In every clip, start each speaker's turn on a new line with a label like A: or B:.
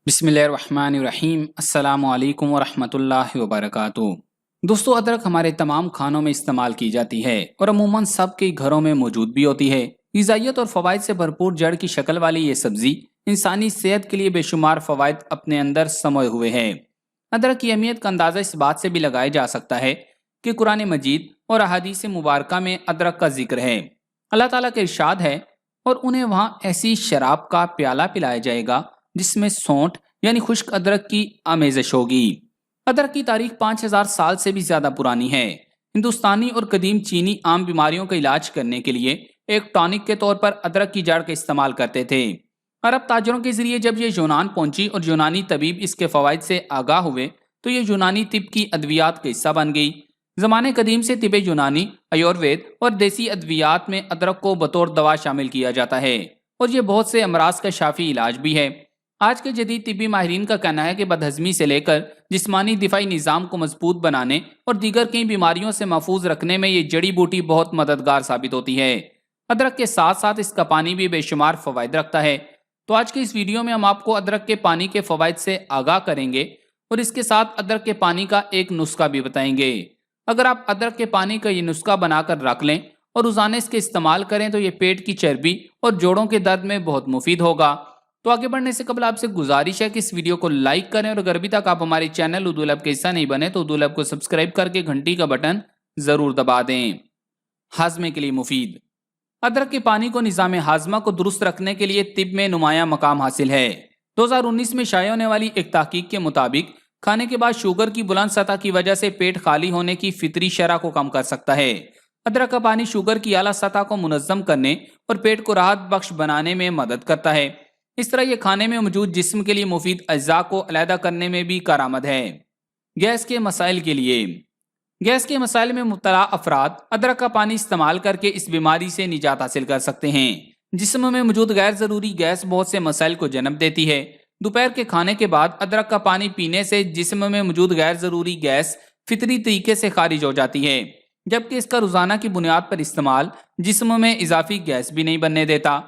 A: बिस्मिल्लाहिर्रहमानिर्रहीम। अस्सलामु अलैकुम वरहमतुल्लाहि वबरकातुहू। दोस्तों, अदरक हमारे तमाम खानों में इस्तेमाल की जाती है और अमूमन सबके घरों में मौजूद भी होती है। ग़िज़ाइयत और फ़वाइद से भरपूर जड़ की शक्ल वाली ये सब्जी इंसानी सेहत के लिए बेशुमार फ़वाइद अपने अंदर समोए हुए है। अदरक की अहमियत का अंदाज़ा इस बात से भी लगाया जा सकता है कि कुरान मजीद और अहादीस मुबारक में अदरक का जिक्र है। अल्लाह ताला का इरशाद है, और उन्हें वहाँ ऐसी शराब का प्याला पिलाया जाएगा जिसमें सौंठ यानी खुश्क अदरक की आमेज़श होगी। अदरक की तारीख 5000 साल से भी ज्यादा पुरानी है। हिंदुस्तानी और कदीम चीनी आम बीमारियों का इलाज करने के लिए एक टॉनिक के तौर पर अदरक की जड़ का इस्तेमाल करते थे। अरब ताजरों के जरिए जब ये यूनान पहुंची और यूनानी तबीब इसके फवाइद से आगाह हुए तो ये यूनानी तिब की अद्वियात का हिस्सा बन गई। जमाने कदीम से तिब यूनानी, आयुर्वेद और देसी अद्वियात में अदरक को बतौर दवा शामिल किया जाता है और ये बहुत से अमराज का शाफी इलाज भी है। आज के जदीद तिब्बी माहिरीन का कहना है कि बदहजमी से लेकर जिस्मानी दिफाई निज़ाम को मजबूत बनाने और दीगर कई बीमारियों से महफूज रखने में ये जड़ी बूटी बहुत मददगार साबित होती है। अदरक के साथ साथ इसका पानी भी बेशुमार फ़वाइद रखता है। तो आज के इस वीडियो में हम आपको अदरक के पानी के फ़वाइद से आगाह करेंगे और इसके साथ अदरक के पानी का एक नुस्खा भी बताएंगे। अगर आप अदरक के पानी का ये नुस्खा बनाकर रख लें और रोज़ाना इसके इस्तेमाल करें तो ये पेट की चर्बी और जोड़ों के दर्द में बहुत मुफीद होगा। तो आगे बढ़ने से कबल आपसे गुजारिश है कि इस वीडियो को लाइक करें और अगर अभी तक आप हमारे चैनल उर्दू लैब के हिस्सा नहीं बने तो उर्दू लैब को सब्सक्राइब करके घंटी का बटन जरूर दबा दें। हाजमे के लिए मुफीद। अदरक के पानी को निज़ाम हाजमा को दुरुस्त रखने के लिए तिब में नुमाया मकाम हासिल है। 2019 में शाया होने वाली एक तहकीक के मुताबिक खाने के बाद शुगर की बुलंद सतह की वजह से पेट खाली होने की फितरी शरह को कम कर सकता है। अदरक का पानी शुगर की आला सतह को मुनज़्ज़म करने और पेट को राहत बख्श बनाने में मदद करता है। इस तरह यह खाने में मौजूद जिस्म के लिए मुफीद अज्जा को अलहदा करने में भी कारआमद है। गैस के मसाइल के लिए। गैस के मसाइल में मुब्तला अफराद अदरक का पानी इस्तेमाल करके इस बीमारी से निजात हासिल कर सकते हैं। जिस्म में मौजूद गैर ज़रूरी गैस बहुत से मसाइल को जन्म देती है। दोपहर के खाने के बाद अदरक का पानी पीने से जिस्म में मौजूद गैर ज़रूरी गैस फितरी तरीके से खारिज हो जाती है, जबकि इसका रोज़ाना की बुनियाद पर इस्तेमाल जिस्म में इजाफी गैस भी नहीं बनने देता।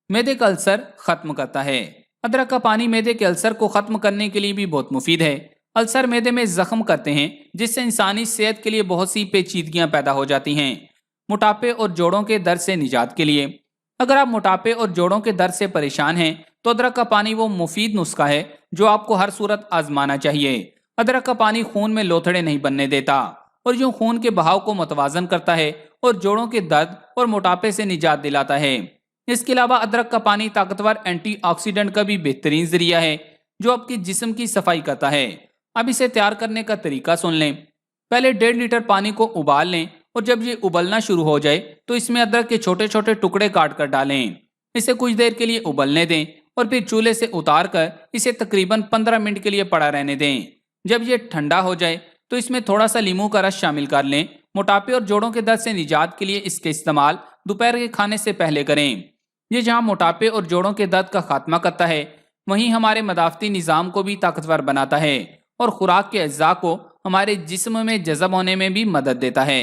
A: मैदे का अल्सर खत्म करता है। अदरक का पानी मैदे के अल्सर को खत्म करने के लिए भी बहुत मुफीद है। अल्सर मैदे में जख्म करते हैं जिससे इंसानी सेहत के लिए बहुत सी पेचीदगियां पैदा हो जाती हैं। मोटापे और जोड़ों के दर्द से निजात के लिए। अगर आप मोटापे और जोड़ों के दर्द से परेशान हैं तो अदरक का पानी वो मुफीद नुस्खा है जो आपको हर सूरत आजमाना चाहिए। अदरक का पानी खून में लोथड़े नहीं बनने देता और यूं खून के बहाव को मुतवाजन करता है और जोड़ों के दर्द और मोटापे से निजात दिलाता है। इसके अलावा अदरक का पानी ताकतवर एंटीऑक्सीडेंट का भी बेहतरीन जरिया है जो आपके जिस्म की सफाई करता है। अब इसे तैयार करने का तरीका सुन लें। पहले 1.5 लीटर पानी को उबाल लें और जब ये उबलना शुरू हो जाए तो इसमें अदरक के छोटे छोटे टुकड़े काट कर डालें। इसे कुछ देर के लिए उबलने दें और फिर चूल्हे से उतार कर इसे तकरीबन 15 मिनट के लिए पड़ा रहने दें। जब ये ठंडा हो जाए तो इसमें थोड़ा सा नींबू का रस शामिल कर लें। मोटापे और जोड़ों के दर्द से निजात के लिए इसके इस्तेमाल दोपहर के खाने से पहले करें। ये जहाँ मोटापे और जोड़ों के दर्द का खात्मा करता है, वहीं हमारे मदाफती निज़ाम को भी ताकतवर बनाता है और खुराक के अज्जा को हमारे जिस्म में जज़ब होने में भी मदद देता है।